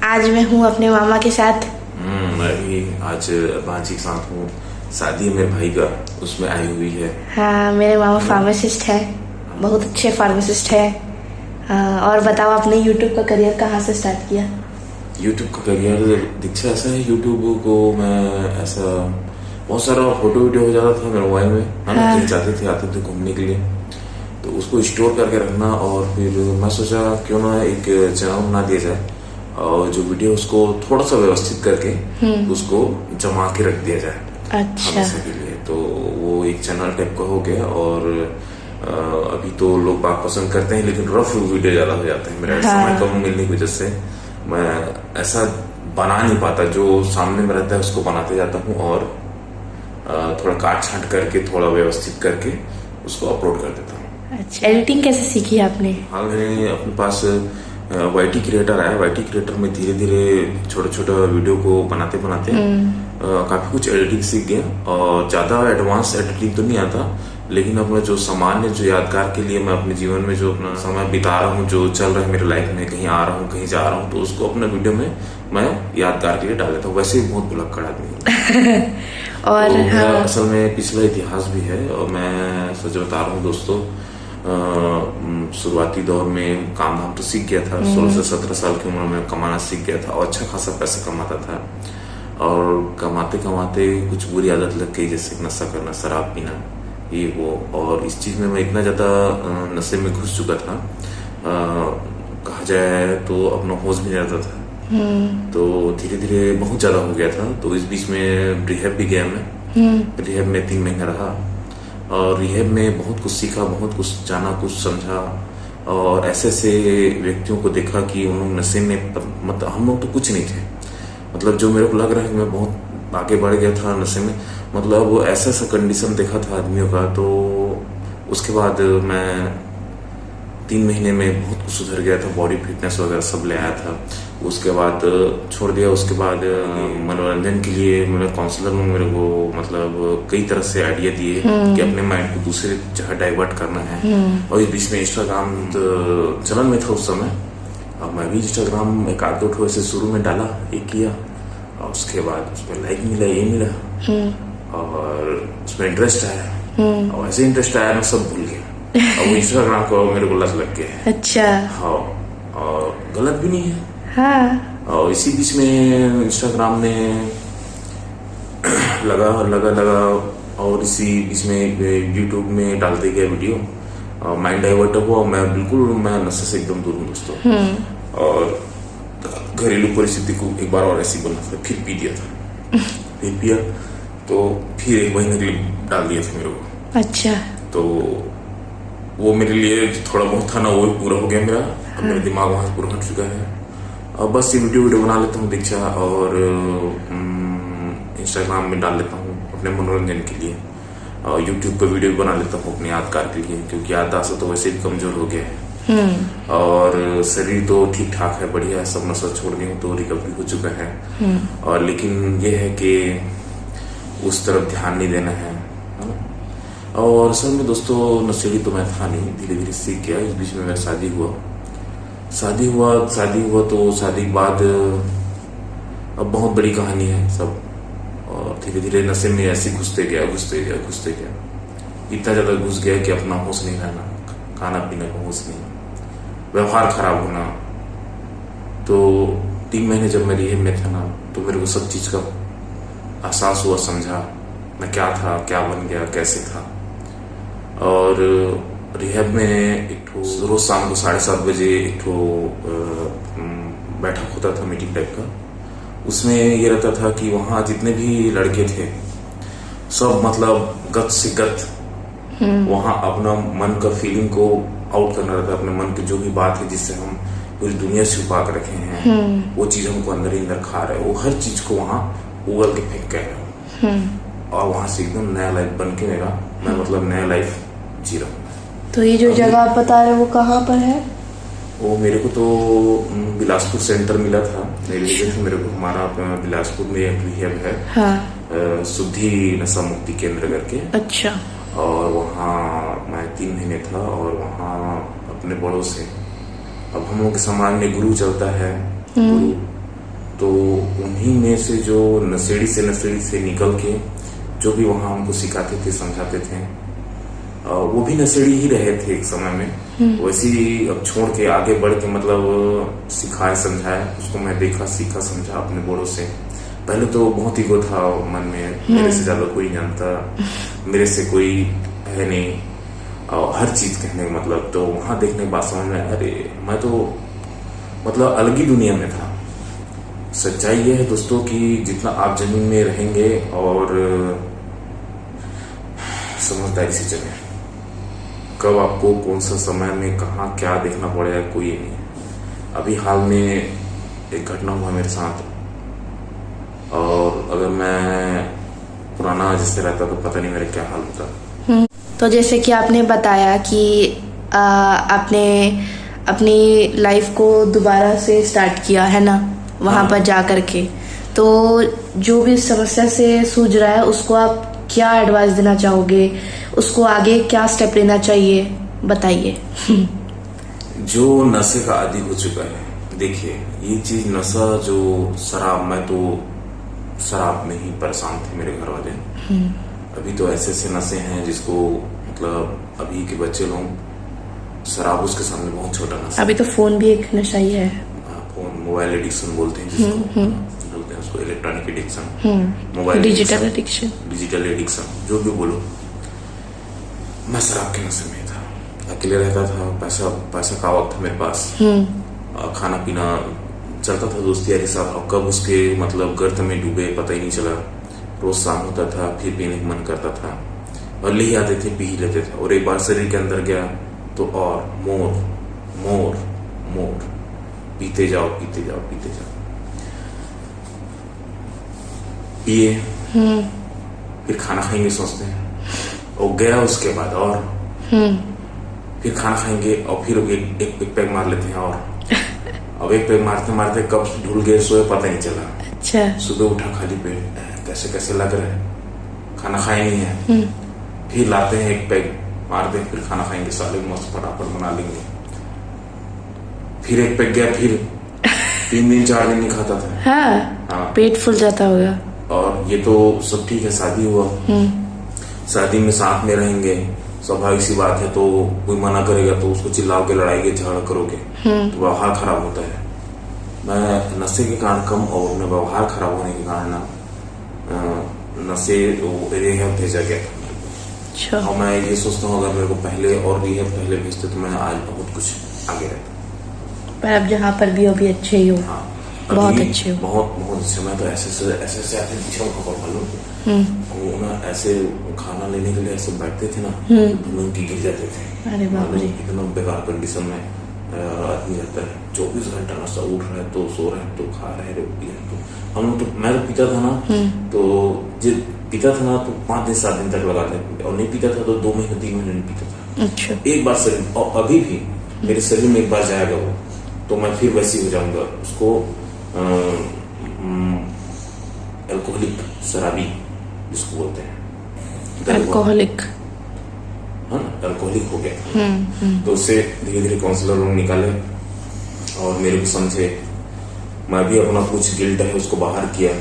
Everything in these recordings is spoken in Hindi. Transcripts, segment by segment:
आज मैं हूँ अपने मामा के साथ। मैं भी आज भांजी के साथ हूँ। शादी है मेरे भाई का, उसमें आई हुई है। हाँ, मेरे मामा फार्मासिस्ट है, बहुत अच्छे फार्मासिस्ट है। और बताओ, आपने यूट्यूब का करियर कहाँ से स्टार्ट किया? यूट्यूब का करियर दीक्षा ऐसा है, यूट्यूब को मैं ऐसा बहुत सारा फोटो वीडियो हो जाता था मेरे मोबाइल में, है ना। कहीं जाते थे आते थे घूमने के लिए, तो उसको स्टोर करके रखना। और फिर मैं सोचा क्यों ना एक चैनल बना दिया जाए और जो वीडियो उसको थोड़ा सा व्यवस्थित करके उसको जमा के रख दिया जाए हमेशा के लिए। तो वो एक चैनल टाइप का हो गया। और अभी तो लोग बात पसंद करते हैं, लेकिन रफ वीडियो ज्यादा हो जाते हैं। मेरा समय कम मिलने की वजह से मैं ऐसा बना नहीं पाता। जो सामने में रहता है उसको बनाते जाता हूँ और थोड़ा काट छांट करके थोड़ा व्यवस्थित करके उसको अपलोड कर देता हूँ। अच्छा, एडिटिंग कैसे सीखी आपने? हाँ, मैंने अपने पास वाईटी क्रिएटर आया। वाईटी क्रिएटर में धीरे धीरे छोटा छोटा वीडियो को बनाते बनाते काफी कुछ एडिटिंग सीख गया। और ज्यादा एडवांस एडिटिंग तो नहीं आता, लेकिन अपना जो सामान्य जो यादगार के लिए मैं अपने जीवन में जो अपना समय बिता रहा हूँ, जो चल रहा है मेरे लाइफ में, कहीं आ रहा हूँ कहीं जा रहा हूँ, तो उसको अपने वीडियो में मैं यादगार के लिए डाल देता हूँ। वैसे ही बहुत भुलक्कड़ आदमी हूँ। और तो मेरा असल में पिछला इतिहास भी है। और मैं सच बता रहा हूँ दोस्तों, शुरुआती दौर में काम धाम तो सीख गया था। 16 से 17 साल की उम्र में कमाना सीख गया था और अच्छा खासा पैसा कमाता था। और कमाते कमाते कुछ बुरी आदत लग गई, जैसे नशा करना, शराब पीना, ये वो। और इस चीज में मैं इतना ज्यादा नशे में घुस चुका था, कहा जाए तो अपना होश भी नहीं रहता था। तो धीरे धीरे बहुत ज्यादा हो गया था। तो इस बीच में रिहैब भी गया मैं। रिहैब में 3 महीने रहा और रिहैब में बहुत कुछ सीखा, बहुत कुछ जाना, कुछ समझा। और ऐसे ऐसे व्यक्तियों को देखा कि उन लोग नशे में, मतलब हम लोग तो कुछ नहीं थे। मतलब जो मेरे को लग रहा है कि मैं बहुत आगे बढ़ गया था नशे में, मतलब ऐसा ऐसा कंडीशन देखा था आदमियों का। तो उसके बाद मैं 3 महीने में बहुत कुछ सुधर गया था, बॉडी फिटनेस वगैरह सब ले आया था। उसके बाद छोड़ दिया। उसके बाद मनोरंजन के लिए मेरे काउंसलर ने मेरे को मतलब कई तरह से आइडिया दिए कि अपने माइंड को दूसरे जगह डाइवर्ट करना है। और इस बीच में इंस्टाग्राम चलन में था उस समय। और मैं भी इंस्टाग्राम एक आध दो ऐसे शुरू में डाला, एक किया, और उसके बाद उसमें लाइक मिला, ये मिला, और उसमें इंटरेस्ट आया। और ऐसे इंटरेस्ट आया, मैं सब भूल गया। और वो इंस्टाग्राम को मेरे को लत लग गया। अच्छा। हाँ, और गलत भी नहीं है। हाँ। और इसी बीच में इंस्टाग्राम ने लगा और इसी बीच में यूट्यूब में डालते गया वीडियो। माइंड डाइवर्ट हुआ। मैं नशे से एकदम दूर हूँ दोस्तों। और घरेलू परिस्थिति को एक बार और ऐसी बनना था, फिर पी दिया था। फिर पिया तो फिर 1 महीने के लिए डाल दिया था मेरे को। अच्छा। तो वो मेरे लिए थोड़ा बहुत था ना, वो पूरा हो गया मेरा। अब मेरा दिमाग वहां से पूरा हट चुका है। अब बस ये वीडियो बना लेता हूँ दीक्षा, और इंस्टाग्राम में डाल लेता हूँ अपने मनोरंजन के लिए। और यूट्यूब पर वीडियो बना लेता हूँ अपने यादगार के लिए, क्योंकि याददाश्त तो वैसे भी कमजोर हो गया है। और शरीर तो ठीक ठाक है, बढ़िया है, सब नशा छोड़ दी हूँ तो रिकवरी हो चुका है। और लेकिन ये है कि उस तरफ ध्यान नहीं देना है ना। और असल में दोस्तों, नशेड़ी तो मैं था नहीं, धीरे धीरे सीख गया। इस बीच में मेरा शादी हुआ तो शादी के बाद अब बहुत बड़ी कहानी है सब। और धीरे धीरे नशे में ऐसे घुसते गया। इतना ज्यादा घुस गया कि अपना होश नहीं रहना, खाना पीने का होश नहीं, व्यवहार खराब होना। तो 3 महीने जब मैं रिहैब में था ना, तो मेरे को सब चीज का एहसास हुआ, समझा मैं क्या था, क्या बन गया, कैसे था। और रिहैब में एक रोज शाम को 7:30 बजे एक बैठक होता था, मीटिंग टाइप का। उसमें ये रहता था कि वहाँ जितने भी लड़के थे सब मतलब गत से गत वहाँ अपना मन का फीलिंग को आउट करना रहता है। अपने मन की जो भी बात है जिससे हम पूरी दुनिया से छुपा के रखे हैं, वो चीज हमको अंदर ही अंदर खा रहे हैं। वो हर चीज को वहाँ उगल के फेंक के आया। और वहां से एकदम नया लाइफ बन के मैं मतलब नया लाइफ जी रहा हूँ। तो ये जो जगह आप बता रहे हो वो कहाँ पर है? वो मेरे को तो बिलासपुर सेंटर मिला था, मेरे को हमारा बिलासपुर में एक रिहैब है। हाँ। शुद्धि नशा मुक्ति केंद्र करके। अच्छा। और वहाँ मैं 3 महीने था। और वहाँ अपने बड़ों से, अब हम लोग के समाज में गुरु चलता है, गुरु तो उन्हीं में से जो नशेड़ी से निकल के जो भी वहाँ हमको सिखाते थे, समझाते थे, वो भी नशेड़ी ही रहे थे एक समय में। वैसे ही अब छोड़ के आगे बढ़ के मतलब सिखाए समझाए, उसको मैं देखा, सीखा, समझा अपने बड़ों से। पहले तो बहुत ईगो था मन में, मेरे से ज्यादा कोई जानता, मेरे से कोई है नहीं, और हर चीज कहने का मतलब। तो वहां देखने के बाद समझ में, अरे मैं तो मतलब अलग ही दुनिया में था। सच्चाई ये है दोस्तों कि जितना आप जमीन में रहेंगे और समझदारी से चलें, कब आपको कौन सा समय में कहाँ क्या देखना पड़ेगा कोई नहीं। अभी हाल में एक घटना हुआ मेरे साथ, और अगर मैं पुराना जैसे रहता तो पता नहीं मेरा क्या हाल होता। तो जैसे कि आपने बताया कि आपने अपनी लाइफ को दोबारा से स्टार्ट किया है ना, वहाँ पर जा करके, तो जो भी समस्या से जूझ रहा है उसको आप क्या एडवाइस देना चाहोगे, उसको आगे क्या स्टेप लेना चाहिए, बताइए। जो नशे का आदी हो चुका है, देखिए ये चीज नशा जो शराब, मैं तो शराब में ही परेशान थे मेरे घर वाले। अभी तो ऐसे ऐसे नशे हैं जिसको मतलब अभी के बच्चे लोग, शराब उसके सामने बहुत छोटा नशा। अभी तो फोन भी एक नशा ही है। फोन, मोबाइल एडिक्शन बोलते हैं जिसको, बोलते हैं उसको electronic addiction, mobile digital addiction, जो भी बोलो। मैं शराब के नशे में था, अकेले रहता था, पैसा का वक्त था मेरे पास, खाना पीना चलता था दोस्ती यारी साथ, और कब उसके मतलब गर्त में डूबे पता ही नहीं चला। रोज शाम होता था, फिर पीने का मन करता था, और ले आते थे, पी लेते थे, और एक बार शरीर के अंदर गया तो और मोर पीते जाओ पिए, फिर खाना खाएंगे सोचते हैं, और गया उसके बाद और फिर खाना खाएंगे, और फिर एक पैग मार लेते हैं, और अब एक पैग मारते कब भूल गए, सोए पता नहीं चला। अच्छा। सुबह उठा खाली पेट, कैसे लग रहा है, खाना खाए नहीं है, फिर लाते हैं एक पैग मारते हैं, फिर खाना खाएंगे, साले मस्त फटाफट बना लेंगे, फिर एक पैग गया, फिर 3 दिन 4 दिन नहीं खाता था। हाँ, पेट फूल जाता होगा। और ये तो सब ठीक है, शादी हुआ, शादी में साथ में रहेंगे, स्वाभाविक सी बात है, तो कोई मना करेगा तो उसको चिल्लाओगे, लड़ाई झगड़ा करोगे, तो व्यवहार खराब होता है। मैं नशे के कारण कम और अपने व्यवहार खराब होने के कारण ना नशे रिहैब भेजा गया था। और मैं ये सोचता हूँ अगर मेरे को पहले और रिहैब पहले भेजते तो मैं आज बहुत कुछ आगे रहता। पर अब जहाँ पर भी अभी अच्छे ही हो। हाँ, बहुत अच्छे हो, बहुत अच्छे। मैं तो ऐसे आते पीछे मालूम ना, ऐसे खाना लेने के लिए ऐसे बैठते थे ना, उनकी गिर जाते थे। अरे बाप रे, इतना बेकार कंडीशन में आदमी रहता है, 24 घंटा नशा, उठ रहा है तो सो रहा है तो खा रहे तो पी रहे। तो हम तो, मैं तो पीता था ना, तो जब पीता था ना तो 5 दिन 7 दिन तक लगाते, और नहीं पीता था तो 2 महीने 3 महीने नहीं पीता था। अच्छा। एक बार शरीर, और अभी भी मेरे शरीर में एक बार जाएगा वो, तो मैं फिर वैसी हो जाऊंगा। उसको अल्कोहलिक, शराबी जिसको बोलते हैं, अल्कोहलिक, हाँ ना, अल्कोहलिक हो गया। तो उससे धीरे धीरे काउंसलर लोग निकाले और मेरे को समझे, मैं भी अपना कुछ गिल्ट है उसको बाहर किया।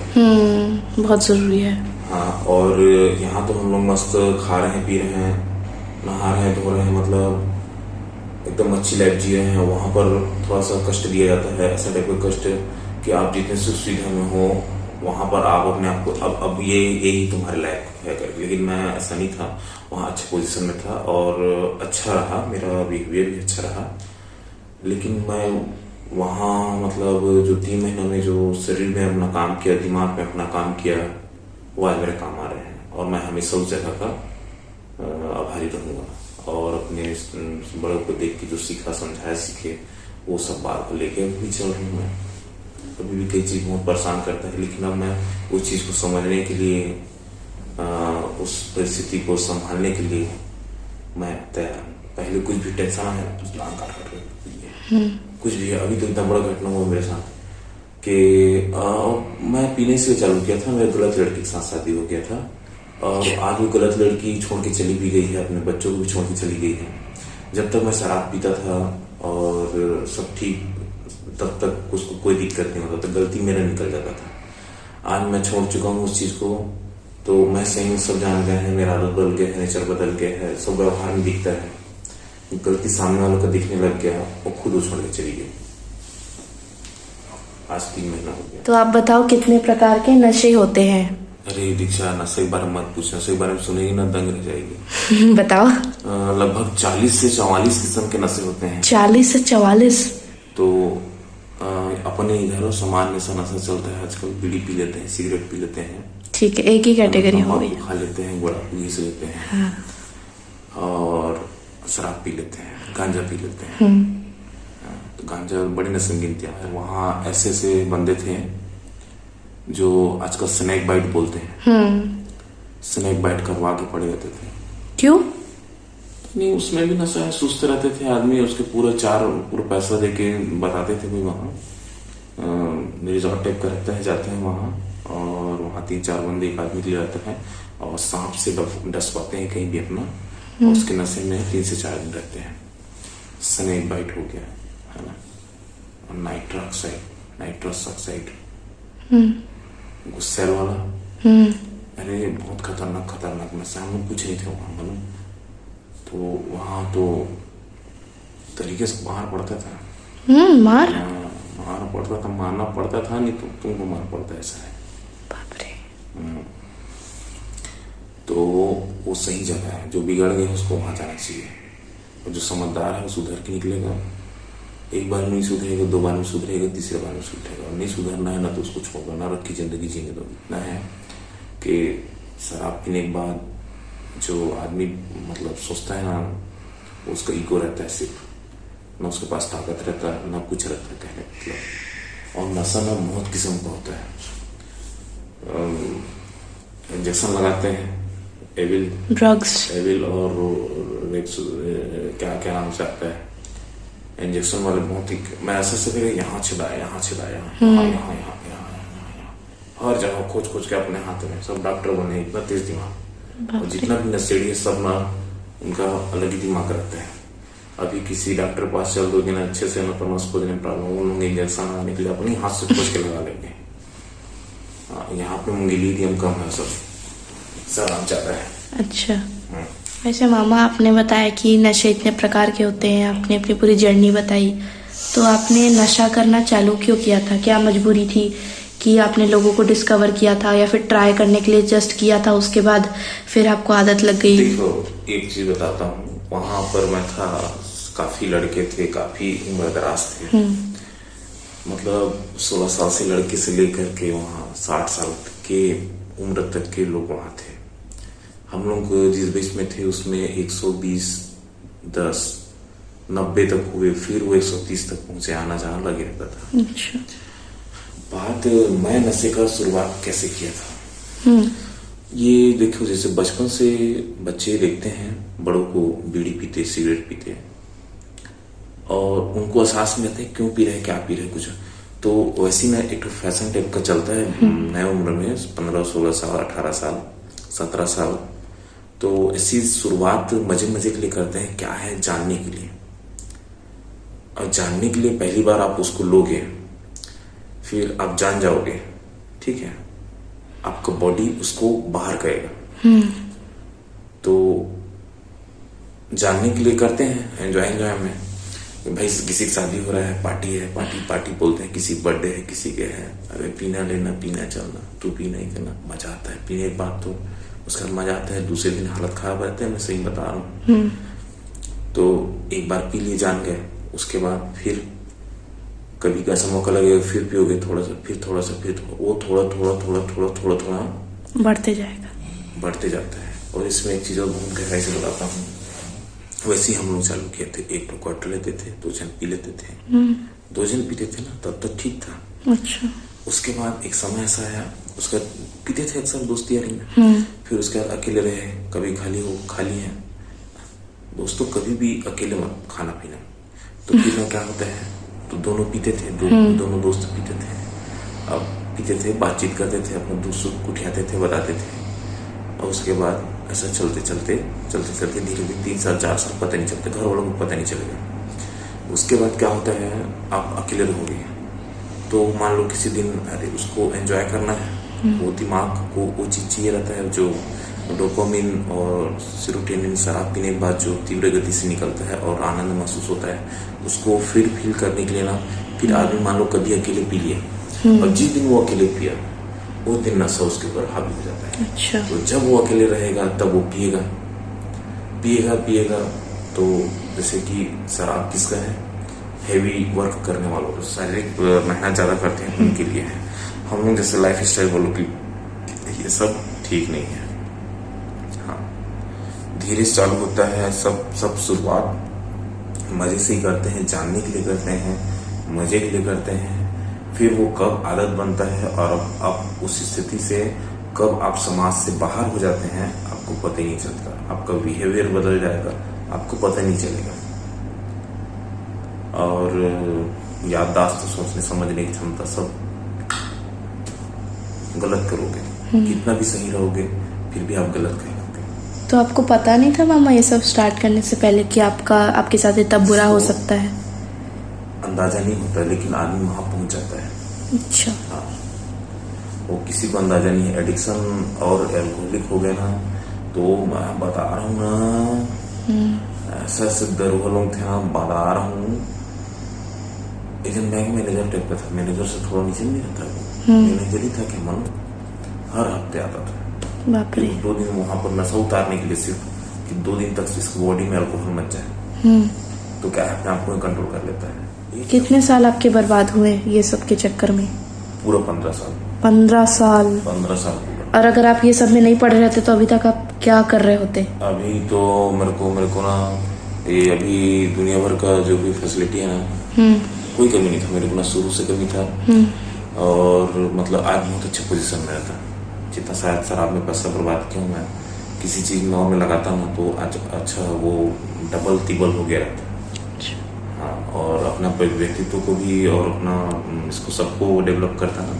बहुत जरूरी है। हाँ, और यहाँ तो हम लोग मस्त खा रहे हैं, पी रहे हैं, नहा रहे हैं, धो रहे हैं, मतलब एकदम अच्छी लाइफ जी रहे हैं। वहां पर थोड़ा सा कष्ट दिया जाता है, ऐसा टाइप का कष्ट कि आप जितने सुख सुविधा में हो वहां पर आप अपने आप को अब यही तुम्हारे लायक है कर। लेकिन मैं ऐसा नहीं था, वहां अच्छे पोजीशन में था और अच्छा रहा, मेरा बिहेवियर भी अच्छा रहा। लेकिन मैं वहां मतलब जो 3 महीनों में जो शरीर में अपना काम किया, दिमाग में अपना काम किया, वो आज मेरे काम आ रहे हैं। और मैं हमेशा उस जगह का आभारी रहूंगा। और अपने बड़ों को देख के जो सीखा, समझाया, सीखे, वो सब बात को लेके भी चल रही हूँ। मैं कभी भी कई चीज बहुत परेशान करता है, लेकिन अब मैं उस चीज को समझने के लिए, उस परिस्थिति को संभालने के लिए मैं तैयार हूँ। पहले कुछ भी टेंशन है तो लान काट कुछ भी है। अभी तो इतना बड़ा घटना हुआ मेरे साथ कि मैं पीने से चालू किया था, मेरे गलत लड़की के साथ शादी हो गया था, और आज वो गलत लड़की छोड़ के चली भी गई है, अपने बच्चों को भी छोड़ के चली गई है। जब तक मैं शराब पीता था और सब ठीक तब तक उसको कोई दिक्कत नहीं होता था, गलती मेरा निकल जाता था। आज मैं छोड़ चुका हूँ उस चीज को, तो मैं सही सब जान गए हैं, मेरा आदत बदल गया है, नेचर बदल गया है, सब व्यवहार में दिखता है। गलती सामने वालों का दिखने लग गया, वो खुद उछल के चली गई। आज 3 महीना हो गया। तो आप बताओ कितने प्रकार के नशे होते हैं? अरे दीक्षा, नशे के बारे में मत पूछना, नशे के बारे में सुनेगी ना दंग रह जाएगी। बताओ। लगभग 40 से 44 किस्म के नशे होते हैं। 40 से 44? तो अपने इधर सामान्य सा नशा चलता है आजकल, बीड़ी पी लेते हैं, सिगरेट पी लेते हैं। ठीक है, एक ही कैटेगरी हो गई। खा लेते हैं, गुड़ा घीस लेते हैं। हाँ। और शराब पी लेते हैं, गांजा पी लेते हैं। तो गांजा बड़ी नस्ल गिनतियां है। वहाँ ऐसे ऐसे बंदे थे जो आजकल स्नैक बाइट बोलते हैं, स्नैक बाइट करवा के पड़े रहते थे। क्यों? नहीं, उसमें भी नशा है, सुस्त रहते थे आदमी, उसके पूरा पैसा देके बताते थे भाई वहाँ रिजॉर्ट टाइप का रहता है, जाते हैं वहाँ, और वहाँ 3-4 बंदे एक आदमी के लिए रहते हैं, और सांप से डसवाते हैं कहीं भी अपना, और उसके नशे में 3 से 4 दिन रहते हैं। स्नेक बाइट हो गया है ना, और नाइट्रस ऑक्साइड, गुस्सेल वाला। अरे बहुत खतरनाक नशा, हम लोग कुछ नहीं थे वहाँ मालूम। तो वहाँ तो तरीके से मार पड़ता था। मार पड़ता था, मारना पड़ता था, नहीं तो तुमको मार पड़ता, ऐसा है। बाप रे। तो वो सही जगह है, जो बिगड़ गया है उसको वहां जाना चाहिए, और जो समझदार है वो सुधर के निकलेगा। एक बार नहीं सुधरेगा, 2 बार में सुधरेगा, 3रे बार में सुधरेगा। और नहीं सुधरना है ना तो उसको छोड़ो, ना रखी जिंदगी जीने दो। इतना है कि शराब पीने के बाद जो आदमी मतलब सोचता है ना, उसका ईगो रहता है सिर्फ, ना उसके पास ताकत रहता है, ना कुछ रहता है कहने मतलब। और नशा ना बहुत किस्म का होता है। इंजेक्शन लगाते हैं, एविल और क्या नाम से आता है, इंजेक्शन वाले बहुत ही, मैं ऐसा से फिर यहाँ छिदाया, हर जगह खोज के अपने हाथ में। सब डॉक्टर बने, इतना तेज दिमाग, और जितना भी नशेड़ी है सब ना, उनका अलग ही दिमाग रहता है। अभी किसी डॉक्टर पास चल दोगे ना अच्छे से, ना तो नस खोजने प्रॉब्लम, वो लोग इंजेक्शन लगाने के लिए अपने हाथ से खोज के लगा लेंगे। यहाँ पे मुंगेलियम कम है, सब आराम ज्यादा है। अच्छा, वैसे मामा आपने बताया कि नशे इतने प्रकार के होते हैं, आपने अपनी पूरी जर्नी बताई, तो आपने नशा करना चालू क्यों किया था? क्या मजबूरी थी कि आपने लोगों को डिस्कवर किया था, या फिर ट्राई करने के लिए जस्ट किया था, उसके बाद फिर आपको आदत लग गई? देखो, एक चीज बताता हूँ, वहां पर मैं था, काफी लड़के थे, काफी उम्रदराज थे, मतलब 16 साल से लड़के से लेकर के वहाँ 60 साल के उम्र तक के लोग वहां थे। हम लोग जिस बेच में थे उसमें 120, 10, 90 तक हुए, फिर वो 130 तक पहुंचे, आना जाना लगे रहता था। अच्छा। बात मैं नशे का शुरुआत कैसे किया था, ये देखो, जैसे बचपन से बच्चे देखते हैं बड़ों को बीड़ी पीते, सिगरेट पीते, और उनको एहसास में आता है क्यों पी रहे, क्या पी रहे कुछ, तो वैसे में एक फैशन टाइप का चलता है नए उम्र में, 15, 16 साल, 18 साल, 17 साल। तो ऐसी शुरुआत मजे के लिए करते हैं, क्या है, जानने के लिए। और जानने के लिए पहली बार आप उसको लोगे, फिर आप जान जाओगे, ठीक है, आपका बॉडी उसको बाहर करेगा। तो जानने के लिए करते हैं, एंजॉय में, भाई किसी की शादी हो रहा है, पार्टी बोलते हैं, किसी बर्थडे है, किसी के है, अरे पीना लेना, पीना चलना, तू पीना ही करना, मजा आता है पीने के बाद, तो उसका मजा आता है, दूसरे दिन हालत खराब रहता है, मैं सही बता रहा हूँ। तो एक बार पी लिए, जान गए, उसके बाद फिर कभी कैसा मौका लगेगा, फिर पियोगे थोड़ा सा, फिर थोड़ा सा, फिर वो थोड़ा बढ़ते जाता है। और इसमें एक चीज और बहुत गहराई से बताता हूँ, वैसे ही हम लोग चालू किए थे, 1 क्वार्टर लेते थे, 2 जन पी लेते थे, 2 जन पीते थे ना, तब तक ठीक था। अच्छा। उसके बाद एक समय ऐसा आया, उसका पीते थे अक्सर दोस्ती यारी में, फिर उसके बाद अकेले रहे, कभी खाली है दोस्तों, कभी भी अकेले मत खाना पीना। तो पीना क्या होता है, तो दोनों पीते थे, दोनों दोस्त पीते थे, अब पीते थे, बातचीत करते थे, अपना दुख सुख उठाते थे, बताते थे, और उसके बाद ऐसा चलते धीरे धीरे 3 साल 4 साल पता नहीं चलते, घर वालों को पता नहीं चलेगा। उसके बाद क्या होता है, आप अकेले रहोगे, तो मान लो किसी दिन अरे उसको एंजॉय करना है, वो दिमाग को वो चीज चाहिए रहता है जो डोपामिन और सेरोटोनिन शराब पीने के बाद जो तीव्र गति से निकलता है और आनंद महसूस होता है, उसको फिर फील करने के लिए ना फिर आदमी मान लो कभी अकेले पी लिया और जिस दिन वो अकेले पिया उस दिन नशा उसके ऊपर हावी हो जाता है। अच्छा। तो जब वो अकेले रहेगा तब वो पिएगा पिएगा पिएगा। तो जैसे कि शराब किसका है, हेवी वर्क करने वालों को, शारीरिक मेहनत ज्यादा करते हैं उनके लिए है। हम लोग जैसे लाइफ स्टाइल वालों की ये सब ठीक नहीं है। हाँ, धीरे से चालू होता है सब शुरुआत मजे से ही करते हैं, जानने के लिए करते हैं, मजे के लिए करते हैं। फिर वो कब आदत बनता है और अब उस स्थिति से कब आप समाज से बाहर हो जाते हैं आपको पता ही नहीं चलता। आपका बिहेवियर बदल जाएगा, आपको पता नहीं चलेगा। और याददाश्त, सोचने समझने की क्षमता, सब गलत करोगे। कितना भी सही रहोगे फिर भी आप गलत करोगे। तो आपको पता नहीं था मामा ये सब स्टार्ट करने से पहले कि आपके साथ इतना बुरा हो सकता है? अंदाजा नहीं होता, लेकिन आदमी वहां पहुंच जाता है। अच्छा। हाँ, वो किसी को अंदाजा नहीं है। एडिक्शन और एल्कोहलिक हो गया ना तो मैं बता रहा हूँ ना, ऐसे ऐसे दरोगलों थे ना, बता रहा हूँ। एजेंट बैंक मैनेजर टाइप का था, मैनेजर से थोड़ा नीचे नहीं रहता वो, मैनेजर ही था कि मन हर हफ्ते आता था। बाप रे। 2 दिन वहां पर नशा उतारने के लिए, सिर्फ कि 2 दिन तक इसकी बॉडी में अल्कोहल मच जाए तो क्या है, अपने आप को कंट्रोल कर लेता है। कितने साल आपके बर्बाद हुए ये सब के चक्कर में? पूरा 15 साल। 15 साल? 15 साल पूरा। और अगर आप ये सब में नहीं पढ़ रहे थे तो अभी तक आप क्या कर रहे होते? अभी तो मेरे को ना ये अभी दुनिया भर का जो भी फैसिलिटी है ना, कोई कमी नहीं था मेरे को ना, शुरू से कमी था। और मतलब आज बहुत अच्छे पोजीशन में रहता। जितना शायद शराब में पैसा बर्बाद किया मैं किसी चीज में और में लगाता ना तो आज अच्छा वो डबल तिबल हो गया रहता। हाँ, और अपना व्यक्तित्व को भी और अपना इसको सबको डेवलप करता ना।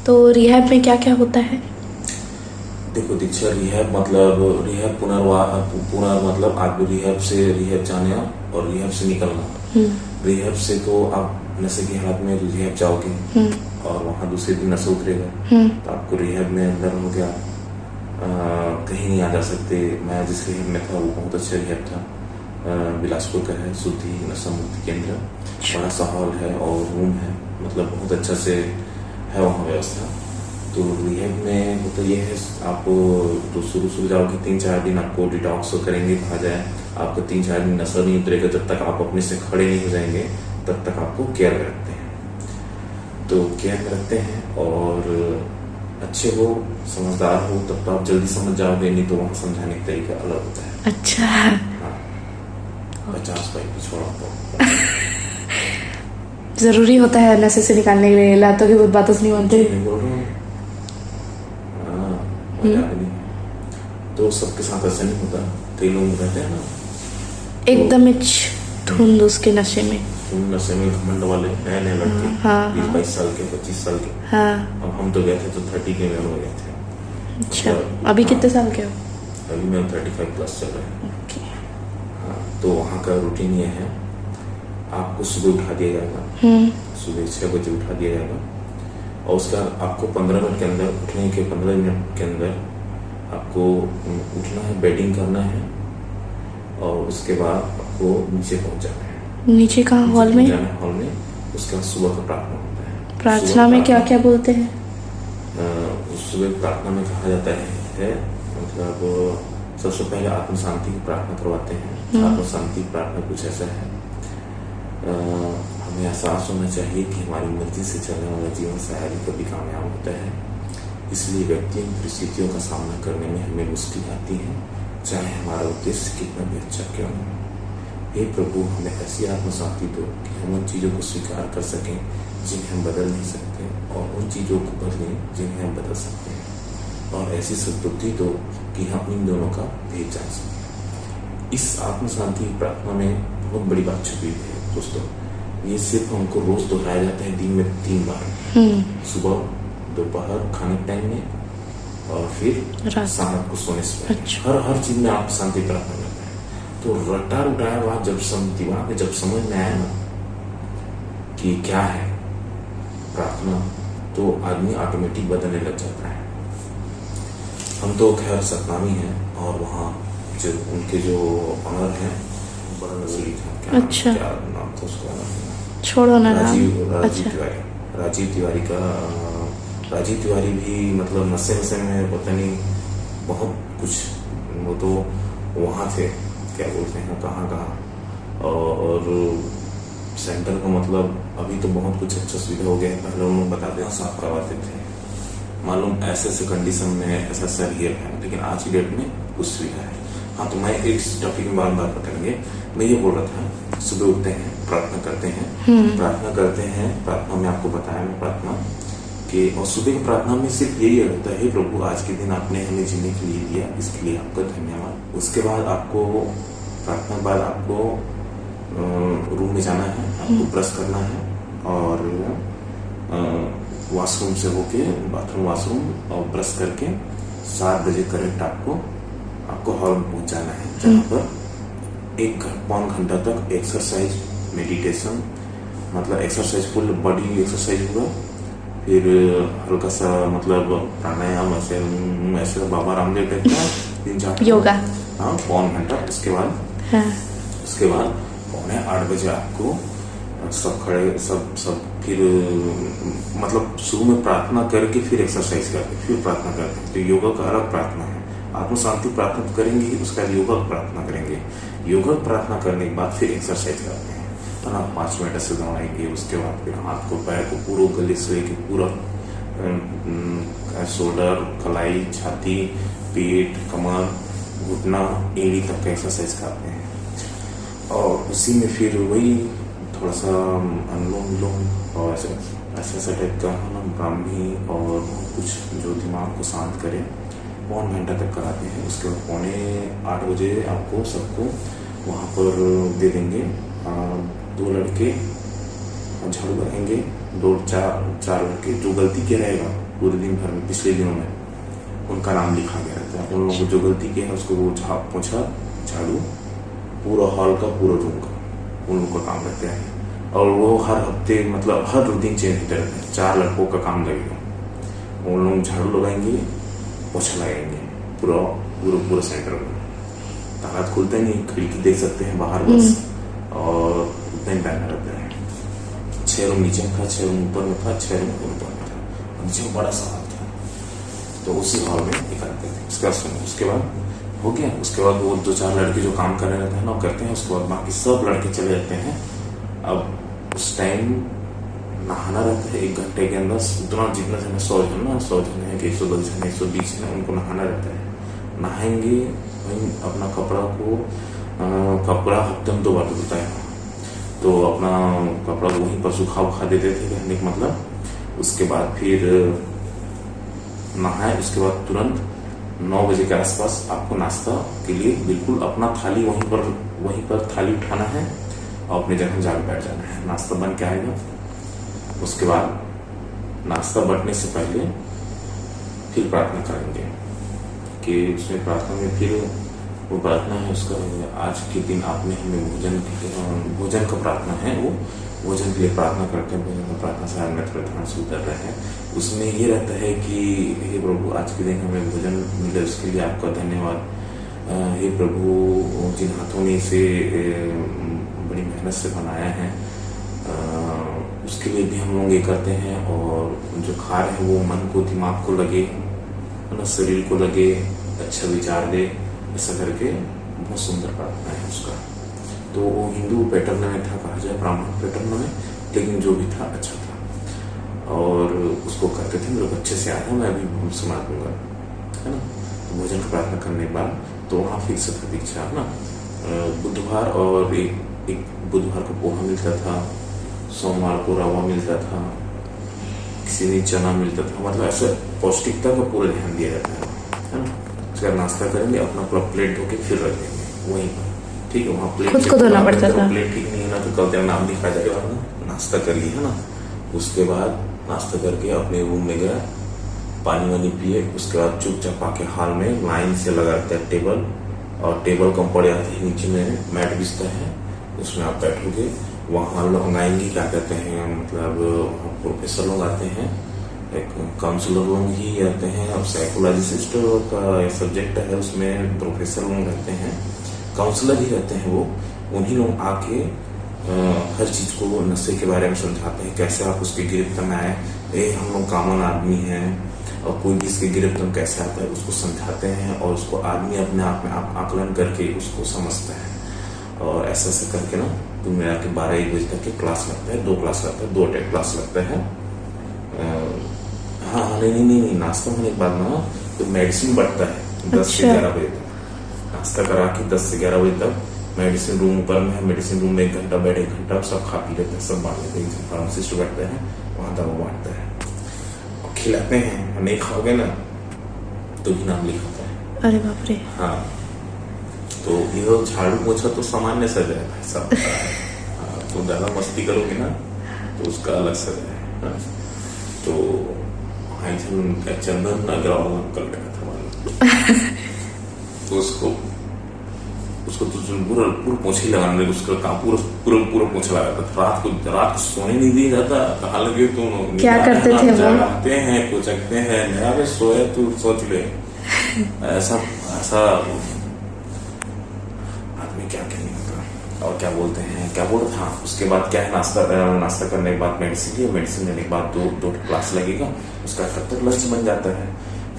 तो रिहैब में क्या क्या होता है? देखो दीक्षा, रिहैब मतलब आप रिहैब जाने और रिहैब से निकलना। रिहैब से तो आप नशे की हालत में रिहैब जाओगे और वहां दूसरे दिन नशा उतरेगा तो आपको रिहैब में अंदर हो गया, कहीं नहीं आ जा सकते। मैं जिस रिहैब में था वो बहुत अच्छा रिहैब था, बिलासपुर का है, शुद्धि नशा मुक्ति केंद्र। बड़ा सा हॉल है और रूम है, मतलब बहुत अच्छा से है वहाँ व्यवस्था। तो रिहैब में होता ये है, आप तो शुरू जाओगे 3-4 दिन आपको डिटॉक्स करेंगे, कहा जाए आपका 3-4 दिन नशा नहीं उतरेगा। जब तक आप अपने से खड़े नहीं हो जाएंगे तब तक आपको केयर में रखते हैं। तो केयर में रखते हैं और अच्छे हो, समझदार हो तब तो आप जल्दी समझ जाओगे, नहीं तो वहाँ समझाने का तरीका अलग होता है। अच्छा। हाँ, 50 बाइक पे छोड़ा तो जरूरी होता है नशे से निकालने के लिए, लातों की बहुत बातों से नहीं मानते। नहीं बोल रहा हूँ, मजाक नहीं। तो सबके साथ ऐसा नहीं होता, कई लोग रहते हैं ना एकदम धुंध उसके नशे में, नशे में घमंड वाले नए लड़के, 20-22 साल के, 25 साल के। हाँ। अब हम तो गए थे तो 30 के में गए थे। अच्छा, अभी कितने साल के हो? अभी मैं 35 प्लस चल रहा है। ओके। हाँ, तो वहाँ का रूटीन ये है, आपको सुबह उठा दिया जाएगा, सुबह 6 बजे उठा दिया जाएगा और उसका आपको 15 मिनट के अंदर, उठने के 15 मिनट के अंदर आपको उठना है, बेडिंग करना है और उसके बाद आपको नीचे पहुंच जाना है। नीचे कहाँ? हॉल में? हॉल में। उसके बाद सुबह का प्रार्थना होता है। प्रार्थना में क्या क्या बोलते हैं? सुबह प्रार्थना में कहा जाता है मतलब सबसे पहले आत्म शांति की प्रार्थना करवाते हैं। आत्म शांति की प्रार्थना कुछ ऐसा है, हमें एहसास होना चाहिए कि हमारी मर्जी से चलने वाला जीवन शायद ही कभी कामयाब होता है, इसलिए व्यक्तियों परिस्थितियों का सामना करने में हमें मुश्किल आती है, चाहे हमारा उद्देश्य कितना भी अच्छा क्यों हो। हे प्रभु, हमें ऐसी आत्म शांति दो कि हम उन चीजों को स्वीकार कर सकें जिन्हें हम बदल नहीं सकते और उन चीजों को बदलें जिन्हें हम बदल सकते हैं, और ऐसी सद्बुद्धि दो कि हम इन दोनों का भेद जान सकें। इस आत्म शांति की प्रार्थना में बहुत बड़ी बात छुपी हुई है दोस्तों। ये सिर्फ हमको रोज दोहराया जाता है, दिन में 3 बार, सुबह, दोपहर खाने टाइम में और फिर शाम को सोने से पहले। हर चीज में आप शांति प्रार्थना करते हैं। तो रटा उठाया बात जब दिमाग में जब समझ में आया ना कि क्या है प्रार्थना, तो आदमी ऑटोमेटिक बदलने लग जाता है। हम तो खैर सतनामी हैं, और वहाँ जो उनके जो ऑनर हैं बड़ा नजरी था, क्या अच्छा। क्या नाम था उसका, छोड़ो ना नाम। राजीव अच्छा। तिवारी। राजीव तिवारी भी मतलब नशे नशे में पता नहीं बहुत कुछ, वो तो वहाँ थे, क्या बोलते हैं, कहाँ और सेंटर का मतलब अभी तो बहुत कुछ अच्छा सुविधा हो गया है। पहले उन लोग बताते हैं साफ करवाते थे, मालूम ऐसे कंडीशन में ऐसा सर ये है, लेकिन आज की डेट में कुछ सुविधा है। हाँ, तो मैं एक टॉपिक में बार बार करेंगे। मैं ये बोल रहा था, सुबह उठते हैं, प्रार्थना करते हैं, प्रार्थना में आपको बताया मैं प्रार्थना कि, और सुबह की प्रार्थना में सिर्फ यही रहता है, प्रभु आज के दिन आपने हमें जीने के लिए दिया, इसके लिए आपका धन्यवाद। उसके बाद आपको प्रार्थना के बाद आपको रूम में जाना है, आपको ब्रश करना है, और वॉशरूम से होके बाथरूम वॉशरूम और ब्रश करके 7 बजे करेक्ट आपको हॉल में पहुंच जाना है, जहाँ पर 1-1.25 घंटा तक एक्सरसाइज, मेडिटेशन, मतलब एक्सरसाइज, फुल बॉडी एक्सरसाइज होगा। फिर हल्का सा मतलब प्राणायाम, ऐसे बाबा रामदेव टाइप का 3-4 योगा, हाँ 1.25 घंटा। उसके बाद 7:45 बजे आपको सब खड़े सब फिर मतलब शुरू में प्रार्थना करके फिर एक्सरसाइज करके फिर प्रार्थना करके, तो योगा का अलग प्रार्थना है। आत्म शांति प्रार्थना तो करेंगे ही, उसका योगा प्रार्थना करेंगे। योगा प्रार्थना करने के बाद फिर एक्सरसाइज करते हैं, है ना, 5 मिनट से दौड़ाएंगे। उसके बाद फिर हाथ को पैर को पूरा गले से कि पूरा शोल्डर, कलाई, छाती, पेट, कमर, घुटना, एड़ी तक का एक्सरसाइज करते हैं। और उसी में फिर वही थोड़ा सा अनुलोम विलोम और ऐसा टाइप का है ना, ब्राह्मी और कुछ जो दिमाग को शांत करे, 1 घंटा तक कराते हैं। उसके बाद 7:45 बजे आपको सबको वहाँ पर दे देंगे 2 लड़के झाड़ू लगाएंगे, 2-4 लड़के जो गलती किया रहेगा पूरे दिन भर में पिछले दिनों में, उनका नाम लिखा गया रहता है। उन लोगों को जो गलती की है उसको वो पोछा झाड़ू पूरा हॉल का, पूरा रूम का, उन लोगों का काम रहता है। और वो हर हफ्ते मतलब हर दिन चेंज होते रहते हैं। 4 लड़कों का काम लगेगा, उन लोग झाड़ू लगाएंगे, पोछा लगाएंगे पूरा सेंटर में। ताकत खुलते नहीं, खिड़की देख सकते हैं बाहर बस, और उतना ही बैठा रहता है। 6 रूम नीचे में था, 6 रूम ऊपर में था, 6 रूम ऊपर में था, नीचे में बड़ा सा हॉल था, तो उसी हॉल में निकलते थे। उसके बाद हो गया। उसके बाद वो 2-4 लड़के जो काम करने रहते हैं ना करते हैं। उसके बाद बाकी सब लड़के चले जाते हैं। अब उस टाइम नहाना रहता है 1 घंटे के अंदर, उतना जितना जन 100 जन है कि 110 जन, 120 जन, उनको नहाना रहता है। नहाएंगे वहीं अपना कपड़ा हफ्ते में 2 बार धुलता है, तो अपना कपड़ा वहीं पर सूखा देते थे, कहने का मतलब। उसके बाद फिर नहाए, उसके बाद तुरंत 9 बजे के आसपास आपको नाश्ता के लिए बिल्कुल अपना थाली वहीं पर थाली उठाना है और अपनी जगह जाकर बैठ जाना है। नाश्ता बन के आएगा। उसके बाद नाश्ता बनने से पहले फिर प्रार्थना करेंगे कि उसमें प्रार्थना में फिर वो प्रार्थना है उसका, आज के दिन आपने हमें भोजन का प्रार्थना है, वो भोजन के लिए प्रार्थना करते हैं। भोजन का प्रार्थना से प्रधान से उतर रहे हैं। उसमें ये रहता है कि हे प्रभु आज के दिन हमें भोजन मिले, उसके लिए आपका धन्यवाद। हे प्रभु जिन हाथों ने इसे बड़ी मेहनत से बनाया है, उसके लिए भी हम लोग ये करते हैं। और जो खा रहे हैं वो मन को, दिमाग को लगे, शरीर को लगे, अच्छा विचार दे, ऐसा करके बहुत सुंदर प्रार्थना है उसका। तो वो हिंदू पैटर्न में था, कहा जाए ब्राह्मण पैटर्न में, लेकिन जो भी था अच्छा था और उसको करते थे। लोग अच्छे से आए हैं, मैं अभी सुना दूंगा, है ना। तो भोजन की प्रार्थना करने के बाद तो वहाँ फिक्स था दीक्षा, है ना। बुधवार और एक बुधवार को पोहा मिलता था, सोमवार को रवा मिलता था, किसी दिन चना मिलता था, मतलब ऐसा पौष्टिकता का पूरा ध्यान दिया जाता है ना। उसका नाश्ता करेंगे, अपना पूरा प्लेट धो के फिर रख देंगे वहीं पर, ठीक है। वहाँ प्लेट खुद को धोना पड़ता था। प्लेट ठीक नहीं है ना तो कल तेरा नाम लिखा जाएगा ना। नाश्ता कर लिया है ना, उसके बाद नाश्ता करके अपने रूम में गया, पानी वानी पिए। उसके बाद चुपचाप आके हॉल में लाइन से लगा रहता है टेबल, और टेबल कम पड़ जाती है, नीचे में मैट बिछता है, उसमें आप बैठोगे। वहाँ लोग आएंगे, क्या कहते हैं, मतलब प्रोफेसर लोग आते हैं, एक काउंसलर लोग ही रहते हैं, अब साइकोलॉजिस्ट का सब्जेक्ट है, उसमें प्रोफेसर लोग रहते हैं, काउंसलर ही रहते हैं वो। उन्हीं लोग आके हर चीज को नशे के बारे में समझाते हैं, कैसे आप उसके गिरफ्त में आए। हम लोग कॉमन आदमी हैं और कोई भी इसके गिरफ्त में कैसे आता है उसको समझाते हैं, और उसको आदमी अपने आप में आकलन करके उसको समझता है। और ऐसा ऐसा करके ना तो मेरा के 12-1 बजे तक के क्लास लगता है, 2 क्लास लगता है, 2 क्लास लगता है। हाँ नहीं, नाश्ता होने के बाद ना तो मेडिसिन बढ़ता है 10 से 11 बजे तक। नाश्ता करा के 10 से 11 बजे तक मेडिसिन रूम ऊपर में है, मेडिसिन रूम में 1 घंटा बेड, 1 घंटा सब खा पी लेते हैं, सब बांट लेते हैं। फार्मासिस्ट बैठते हैं वहां दवा बांटते हैं और खिलाते हैं। नहीं खाओगे ना तो भी नाम लिखाता है। अरे बाप रे। हाँ, तो ये झाड़ू पोछा तो सामान्य सजा है भाई साहब। तो ज्यादा मस्ती करोगे ना तो उसका अलग सजा है। हाँ, तो चंदन अग्रवाल अंकल बैठा था तो उसको तो पूरा पोछे लगाने, उसका काम पूरा पोछा लगाता था। रात को सोने नहीं दिया जाता। कहा लगे तो क्या करते थे वो? जगाते हैं, पोछकते हैं। मेरा भी सोया तू सोच ले। ऐसा आदमी क्या कहने का। और क्या बोलते हैं, क्या बोल था। उसके बाद क्या है, नाश्ता करने के बाद मेडिसिन लेने के बाद 2 क्लास लगेगा। उसका तब तक लंच बन जाता है।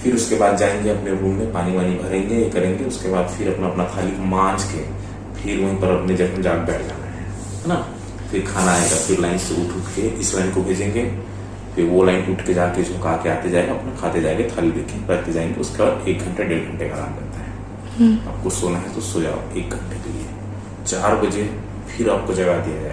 फिर उसके बाद जाएंगे अपने रूम में, पानी वानी भरेंगे, करेंगे। उसके बाद फिर अपना थाली को मांज के फिर वहीं पर अपने जगह में जाकर बैठ जाना है ना। फिर खाना आएगा, फिर लाइन से उठ के इस लाइन को भेजेंगे, फिर वो लाइन उठ के जाके झुका के आते जाएगा, अपना खाते जाएंगे, थाली लेके बैठते जाएंगे। उसके बाद 1 घंटे 1.5 घंटे का आराम रहता है। आपको सोना है तो सो जाओ 1 घंटे के लिए। 4 बजे फिर आपको जगा दिया जाएगा।